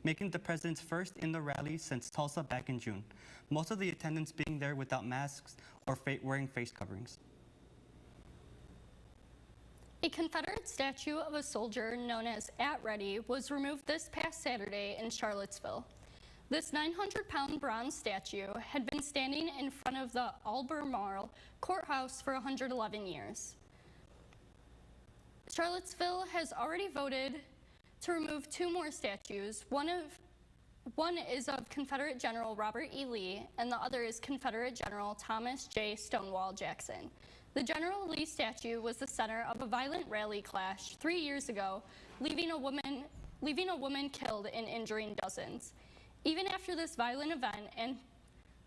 making the president's first in the rally since Tulsa back in June. Most of the attendants being there without masks or wearing face coverings. A Confederate statue of a soldier known as At Ready was removed this past Saturday in Charlottesville. This 900-pound bronze statue had been standing in front of the Albemarle Courthouse for 111 years. Charlottesville has already voted to remove 2 more statues. One is of Confederate General Robert E. Lee, and the other is Confederate General Thomas J. Stonewall Jackson. The General Lee statue was the center of a violent rally clash 3 years ago, leaving a woman killed and injuring dozens. Even after this violent event and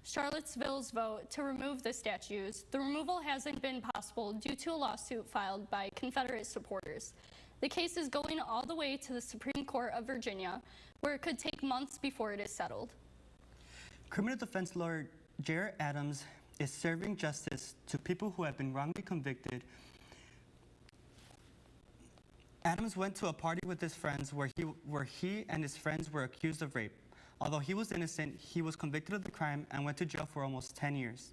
Charlottesville's vote to remove the statues, the removal hasn't been possible due to a lawsuit filed by Confederate supporters. The case is going all the way to the Supreme Court of Virginia, where it could take months before it is settled. Criminal defense lawyer Jared Adams is serving justice to people who have been wrongly convicted. Adams went to a party with his friends where he and his friends were accused of rape. Although he was innocent, he was convicted of the crime and went to jail for almost 10 years.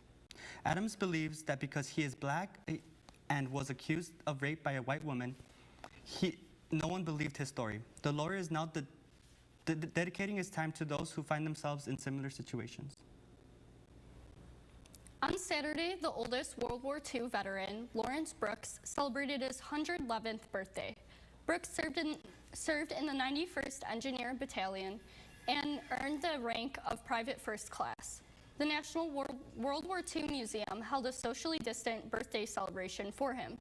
Adams believes that because he is black and was accused of rape by a white woman, no one believed his story. The lawyer is now dedicating his time to those who find themselves in similar situations. On Saturday, the oldest World War II veteran, Lawrence Brooks, celebrated his 111th birthday. Brooks served in the 91st Engineer Battalion and earned the rank of Private First Class. The National World War II Museum held a socially distant birthday celebration for him.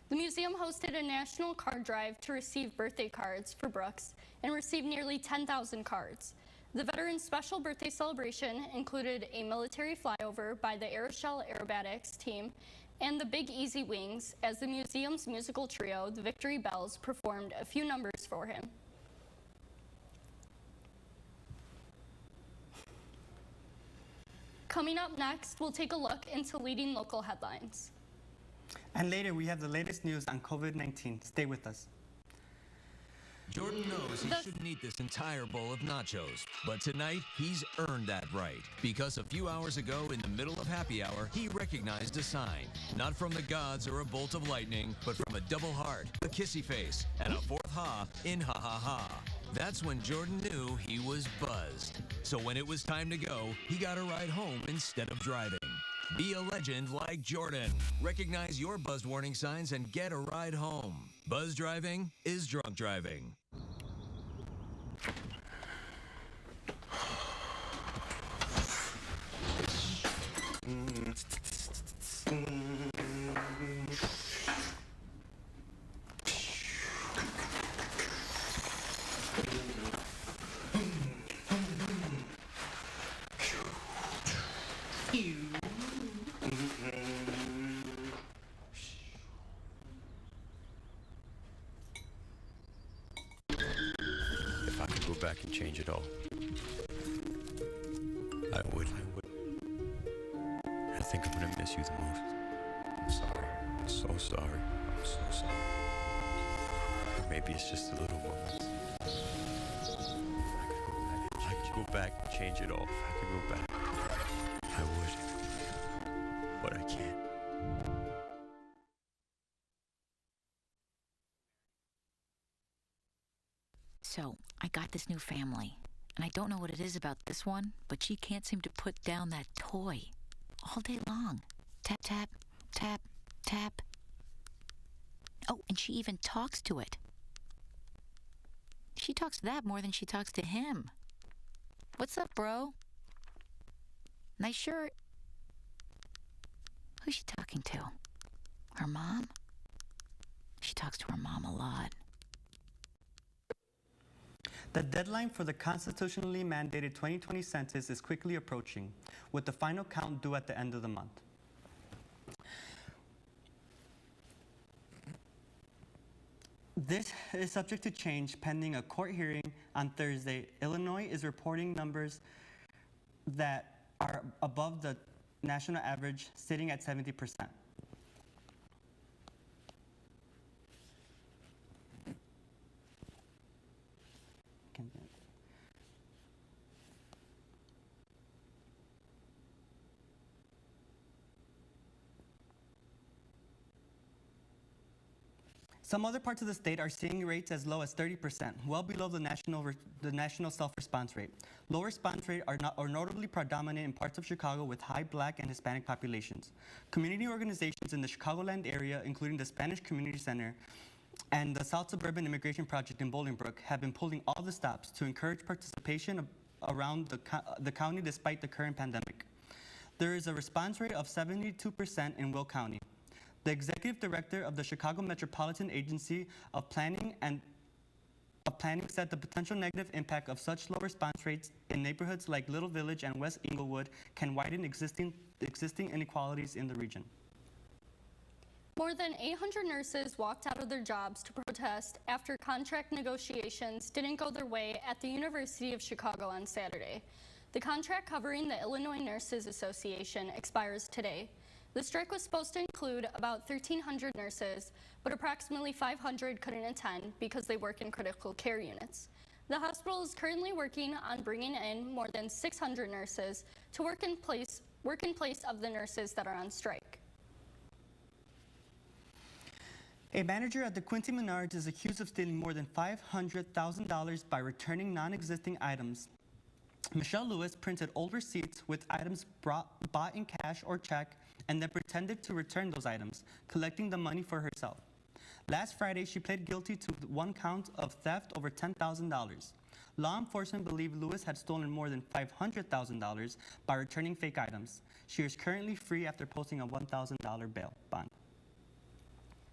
The museum hosted a national card drive to receive birthday cards for Brooks and received nearly 10,000 cards. The veteran's special birthday celebration included a military flyover by the Aeroshell Aerobatics team and the Big Easy Wings as the museum's musical trio, the Victory Bells, performed a few numbers for him. Coming up next, we'll take a look into leading local headlines. And later, we have the latest news on COVID-19. Stay with us. Jordan knows he shouldn't eat this entire bowl of nachos, but tonight he's earned that right because a few hours ago in the middle of happy hour, he recognized a sign, not from the gods or a bolt of lightning, but from a double heart, a kissy face, and a fourth ha in ha ha ha. That's when Jordan knew he was buzzed. So when it was time to go, he got a ride home instead of driving. Be a legend like Jordan. Recognize your buzzed warning signs and get a ride home. Buzz driving is drunk driving. If I could go back and change it all, I would. I think I'm gonna miss you the most. I'm sorry. I'm so sorry. I'm so sorry. Or maybe it's just the little moments. If I could go back and change it all. If I could go back, I would. But I can't. So, I got this new family, and I don't know what it is about this one, but she can't seem to put down that toy all day long. Tap, tap, tap, tap. Oh, and she even talks to it. She talks to that more than she talks to him. What's up, bro? Nice shirt. Who's she talking to? Her mom? She talks to her mom a lot. The deadline for the constitutionally mandated 2020 census is quickly approaching, with the final count due at the end of the month. This is subject to change pending a court hearing on Thursday. Illinois is reporting numbers that are above the national average, sitting at 70%. Some other parts of the state are seeing rates as low as 30%, well below the national self-response rate. Low response rates are notably predominant in parts of Chicago with high Black and Hispanic populations. Community organizations in the Chicagoland area, including the Spanish Community Center and the South Suburban Immigration Project in Bolingbrook, have been pulling all the stops to encourage participation around the county despite the current pandemic. There is a response rate of 72% in Will County. The executive director of the Chicago Metropolitan Agency of Planning said the potential negative impact of such low response rates in neighborhoods like Little Village and West Englewood can widen existing inequalities in the region. More than 800 nurses walked out of their jobs to protest after contract negotiations didn't go their way at the University of Chicago on Saturday. The contract covering the Illinois Nurses Association expires today. The strike was supposed to include about 1,300 nurses, but approximately 500 couldn't attend because they work in critical care units. The hospital is currently working on bringing in more than 600 nurses to work in place of the nurses that are on strike. A manager at the Quincy Menards is accused of stealing more than $500,000 by returning non-existing items. Michelle Lewis printed old receipts with items bought in cash or check and then pretended to return those items, collecting the money for herself. Last Friday, she pled guilty to one count of theft over $10,000. Law enforcement believe Lewis had stolen more than $500,000 by returning fake items. She is currently free after posting a $1,000 bail bond.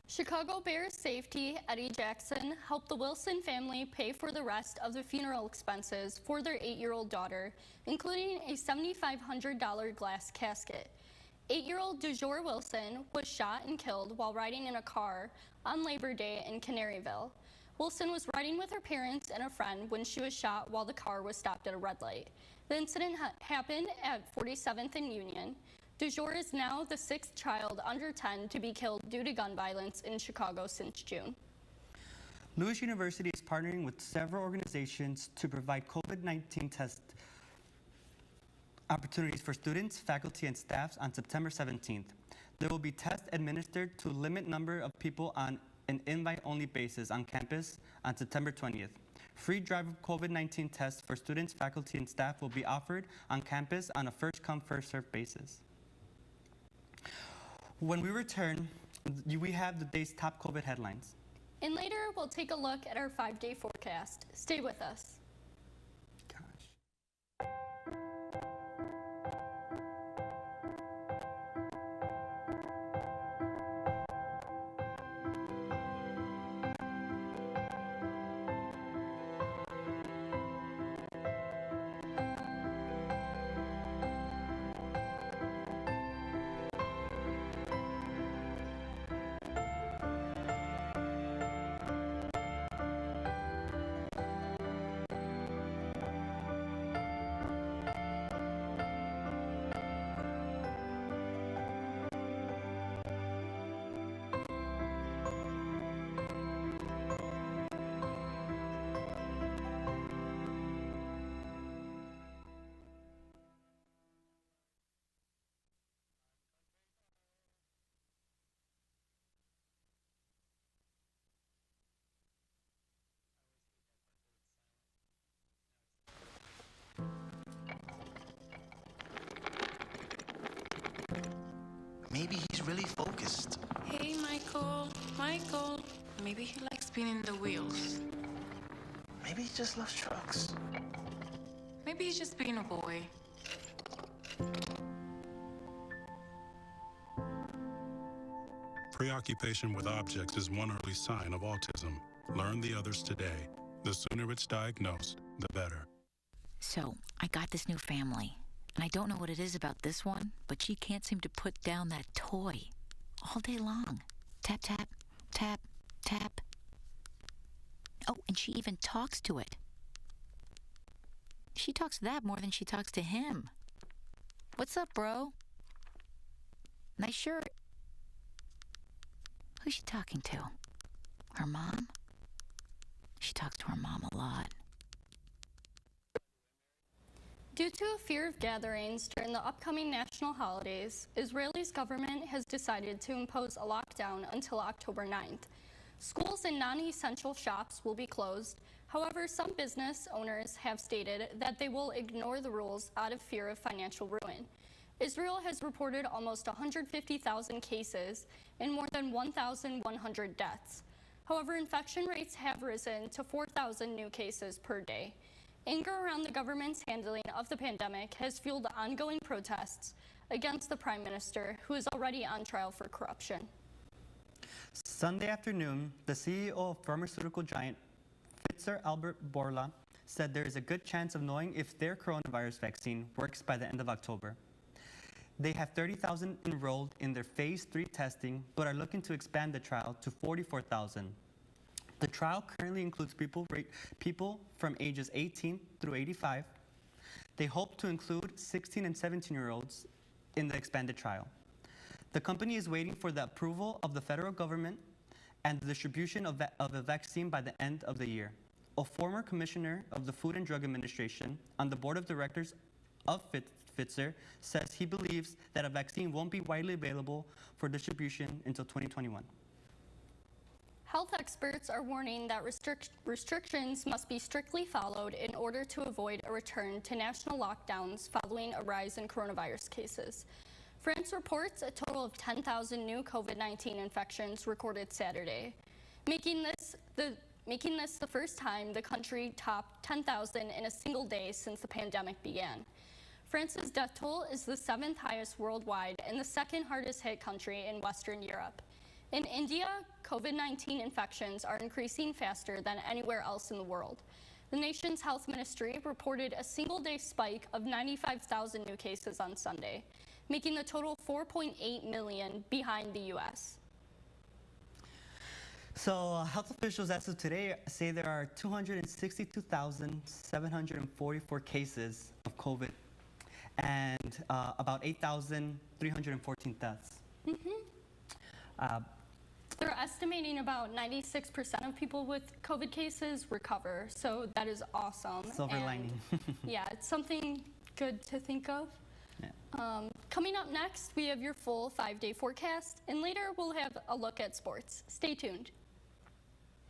Chicago Bears safety Eddie Jackson helped the Wilson family pay for the rest of the funeral expenses for their 8-year-old daughter, including a $7,500 glass casket. 8-year-old DeJour Wilson was shot and killed while riding in a car on Labor Day in Canaryville. Wilson was riding with her parents and a friend when she was shot while the car was stopped at a red light. The incident happened at 47th and Union. DeJour is now the 6th child under 10 to be killed due to gun violence in Chicago since June. Lewis University is partnering with several organizations to provide COVID-19 test opportunities for students, faculty, and staff on September 17th. There will be tests administered to limit number of people on an invite-only basis on campus on September 20th. Free drive COVID-19 tests for students, faculty, and staff will be offered on campus on a first-come, first-served basis. When we return, we have the day's top COVID headlines. And later, we'll take a look at our 5-day forecast. Stay with us. Maybe he's really focused. Hey, Michael. Michael. Maybe he likes spinning the wheels. Maybe he just loves trucks. Maybe he's just being a boy. Preoccupation with objects is one early sign of autism. Learn the others today. The sooner it's diagnosed, the better. So, I got this new family. And I don't know what it is about this one, but she can't seem to put down that toy all day long. Tap, tap, tap, tap. Oh, and she even talks to it. She talks to that more than she talks to him. What's up, bro? Nice shirt. Who's she talking to? Her mom? She talks to her mom a lot. Due to a fear of gatherings during the upcoming national holidays, Israel's government has decided to impose a lockdown until October 9th. Schools and non-essential shops will be closed. However, some business owners have stated that they will ignore the rules out of fear of financial ruin. Israel has reported almost 150,000 cases and more than 1,100 deaths. However, infection rates have risen to 4,000 new cases per day. Anger around the government's handling of the pandemic has fueled ongoing protests against the prime minister, who is already on trial for corruption. Sunday afternoon, the CEO of pharmaceutical giant Pfizer Albert Bourla said there is a good chance of knowing if their coronavirus vaccine works by the end of October. They have 30,000 enrolled in their phase 3 testing, but are looking to expand the trial to 44,000. The trial currently includes people from ages 18 through 85. They hope to include 16 and 17-year-olds in the expanded trial. The company is waiting for the approval of the federal government and the distribution of a vaccine by the end of the year. A former commissioner of the Food and Drug Administration on the board of directors of Pfizer says he believes that a vaccine won't be widely available for distribution until 2021. Health experts are warning that restrictions must be strictly followed in order to avoid a return to national lockdowns following a rise in coronavirus cases. France reports a total of 10,000 new COVID-19 infections recorded Saturday, making this the first time the country topped 10,000 in a single day since the pandemic began. France's death toll is the 7th highest worldwide and the 2nd hardest hit country in Western Europe. In India, COVID-19 infections are increasing faster than anywhere else in the world. The nation's health ministry reported a single-day spike of 95,000 new cases on Sunday, making the total 4.8 million behind the U.S. So health officials as of today say there are 262,744 cases of COVID and about 8,314 deaths. They're estimating about 96% of people with COVID cases recover, so that is awesome. Silver lining. Yeah, it's something good to think of. Yeah. Coming up next, we have your full 5-day forecast, and later we'll have a look at sports. Stay tuned.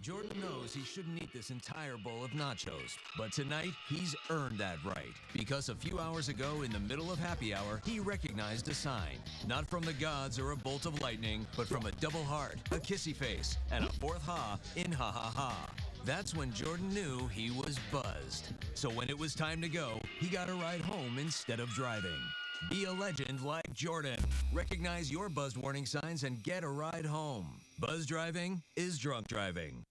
Jordan knows he shouldn't eat this entire bowl of nachos, but tonight he's earned that right because a few hours ago in the middle of happy hour, he recognized a sign, not from the gods or a bolt of lightning, but from a double heart, a kissy face, and a fourth ha in ha ha ha. That's when Jordan knew he was buzzed. So when it was time to go, he got a ride home instead of driving. Be a legend like Jordan. Recognize your buzzed warning signs and get a ride home. Buzz driving is drunk driving.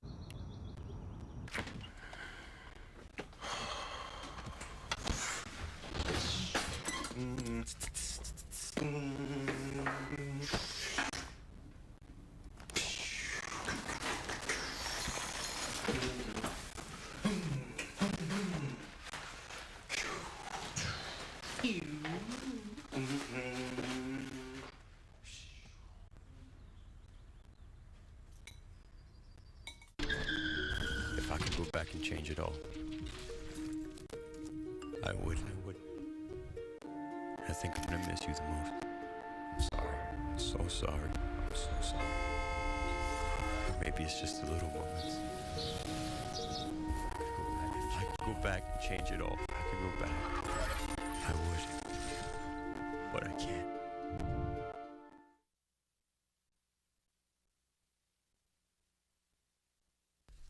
If I could go back and change it all, I would. I think I'm gonna miss you the most. I'm sorry. I'm so sorry. I'm so sorry. Maybe it's just the little moments. If I could go back and change it all, if I could go back, I would. But I can't.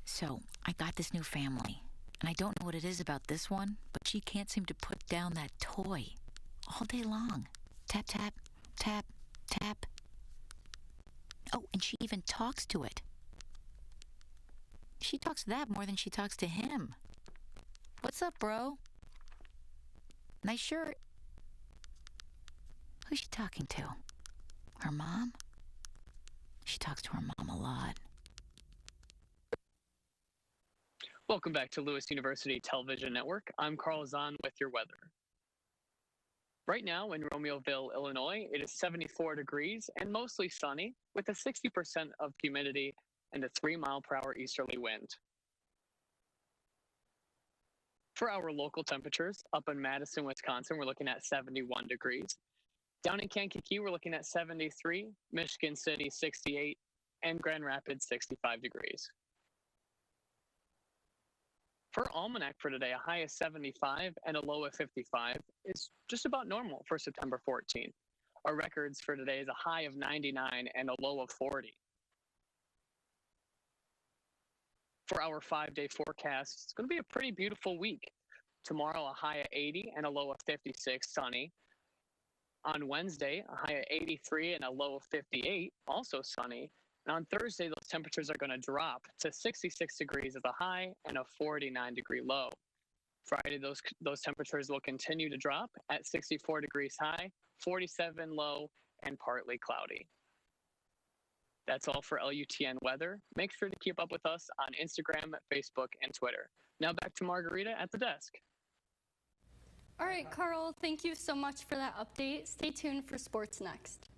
So, I got this new family, and I don't know what it is about this one, but she can't seem to put down that toy all day long. Tap, tap, tap, tap. Oh, and she even talks to it. She talks to that more than she talks to him. What's up, bro? Nice shirt. Who's she talking to? Her mom? She talks to her mom a lot. Welcome back to Lewis University Television Network. I'm Carl Zahn with your weather. Right now in Romeoville, Illinois, it is 74 degrees and mostly sunny with a 60% of humidity and a 3-mile-per-hour easterly wind. For our local temperatures, up in Madison, Wisconsin, we're looking at 71 degrees. Down in Kankakee, we're looking at 73, Michigan City, 68, and Grand Rapids 65 degrees. For Almanac for today, a high of 75 and a low of 55 is just about normal for September 14th. Our records for today is a high of 99 and a low of 40. For our 5-day forecast, it's going to be a pretty beautiful week. Tomorrow, a high of 80 and a low of 56, sunny. On Wednesday, a high of 83 and a low of 58, also sunny. And on Thursday, those temperatures are going to drop to 66 degrees as a high and a 49-degree low. Friday, those temperatures will continue to drop at 64 degrees high, 47 low, and partly cloudy. That's all for LUTN weather. Make sure to keep up with us on Instagram, Facebook, and Twitter. Now back to Margarita at the desk. All right, Carl, thank you so much for that update. Stay tuned for sports next.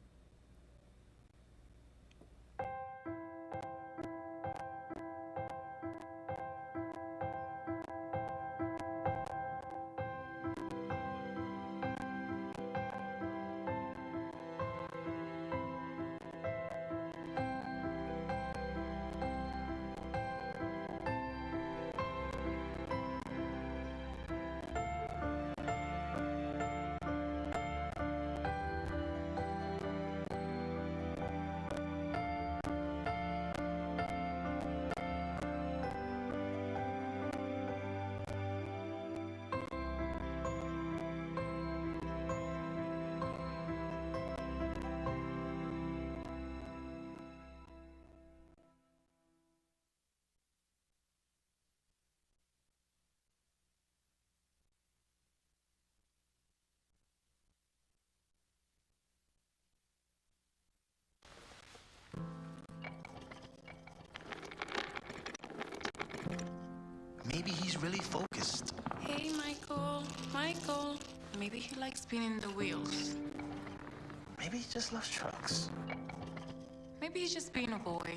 Maybe he's really focused. Hey, Michael. Maybe he likes spinning the wheels. Maybe he just loves trucks. Maybe he's just being a boy.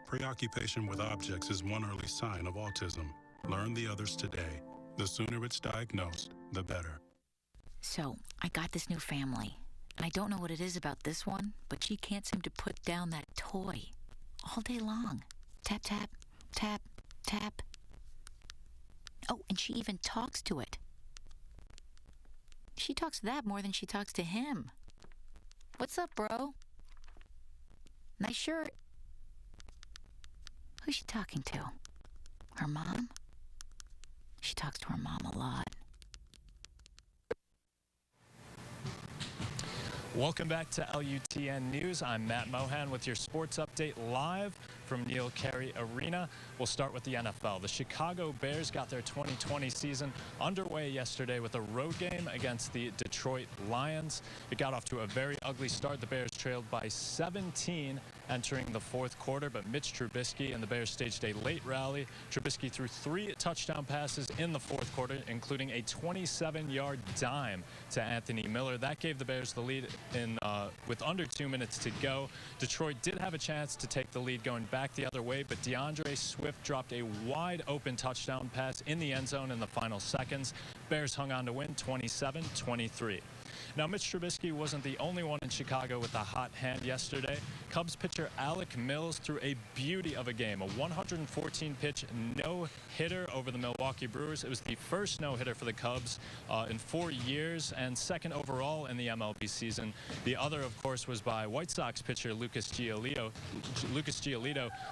Preoccupation with objects is one early sign of autism. Learn the others today. The sooner it's diagnosed, the better. So, I got this new family. And I don't know what it is about this one, but she can't seem to put down that toy all day long. Tap, tap, tap, tap. Oh, and she even talks to it. She talks to that more than she talks to him. What's up, bro? Nice shirt. Who's she talking to? Her mom? She talks to her mom a lot. Welcome back to LUTN News. I'm Matt Mohan with your sports update live from Neil Carey Arena. We'll start with the NFL. The Chicago Bears got their 2020 season underway yesterday with a road game against the Detroit Lions. It got off to a very ugly start. The Bears trailed by 17 entering the fourth quarter, but Mitch Trubisky and the Bears staged a late rally. Trubisky threw 3 touchdown passes in the fourth quarter, including a 27-yard dime to Anthony Miller. That gave the Bears the lead with under 2 minutes to go. Detroit did have a chance to take the lead going back the other way, but DeAndre Swift dropped a wide open touchdown pass in the end zone in the final seconds. Bears hung on to win 27-23. Now, Mitch Trubisky wasn't the only one in Chicago with a hot hand yesterday. Cubs pitcher Alec Mills threw a beauty of a game, a 114-pitch no-hitter over the Milwaukee Brewers. It was the first no-hitter for the Cubs in 4 years and second overall in the MLB season. The other, of course, was by White Sox pitcher Lucas Giolito.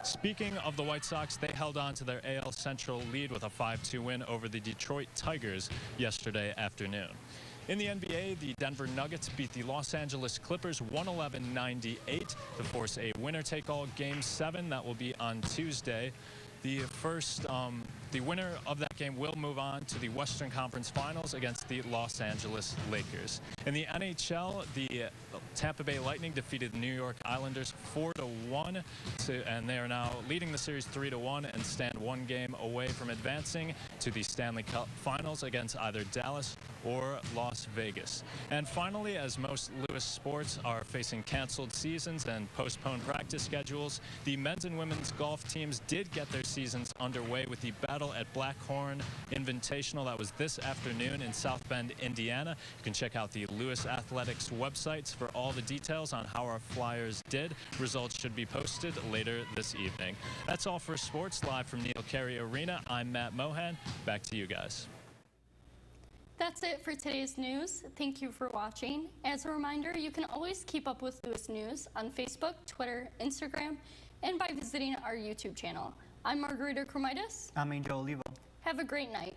Speaking of the White Sox, they held on to their AL Central lead with a 5-2 win over the Detroit Tigers yesterday afternoon. In the NBA, the Denver Nuggets beat the Los Angeles Clippers 111-98 to force a winner-take-all Game 7. That will be on Tuesday. The winner of that game will move on to the Western Conference Finals against the Los Angeles Lakers. In the NHL, the Tampa Bay Lightning defeated the New York Islanders 4-1, and they are now leading the series 3-1 and stand 1 game away from advancing to the Stanley Cup Finals against either Dallas or Las Vegas. And finally, as most Lewis sports are facing canceled seasons and postponed practice schedules, the men's and women's golf teams did get their seasons underway with the Battle at Blackhorn Horn Invitational. That was this afternoon in South Bend, Indiana. You can check out the Lewis Athletics websites for all the details on how our Flyers did. Results should be posted later this evening. That's all for sports. Live from Neil Carey Arena, I'm Matt Mohan. Back to you guys. That's it for today's news. Thank you for watching. As a reminder, you can always keep up with Lewis News on Facebook, Twitter, Instagram, and by visiting our YouTube channel. I'm Margarita Cromitis. I'm Angel Olivo. Have a great night.